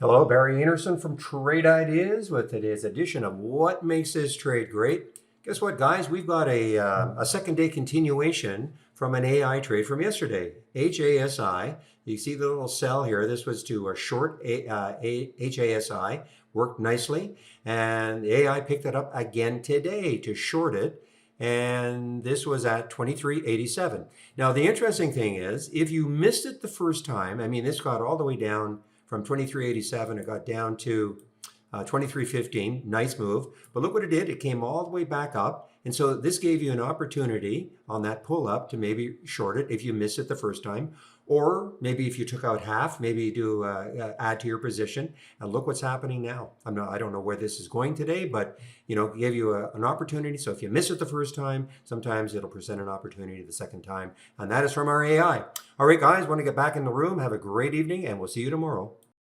Hello, Barry Anderson from Trade Ideas with today's edition of What Makes This Trade Great. Guess what, guys? We've got a second day continuation from an AI trade from yesterday. HASI. You see the little cell here. This was to a short HASI. Worked nicely. And AI picked it up again today to short it. And this was at 23.87. Now, the interesting thing is, if you missed it the first time, I mean, this got all the way down from 23.87, it got down to 23.15. Nice move. But look what it did. It came all the way back up. And so this gave you an opportunity on that pull up to maybe short it if you missed it the first time. Or maybe if you took out half, maybe you do add to your position. And look what's happening now. I don't know where this is going today, but give you an opportunity. So if you miss it the first time, sometimes it'll present an opportunity the second time. And that is from our AI. All right, guys, want to get back in the room. Have a great evening, and we'll see you tomorrow.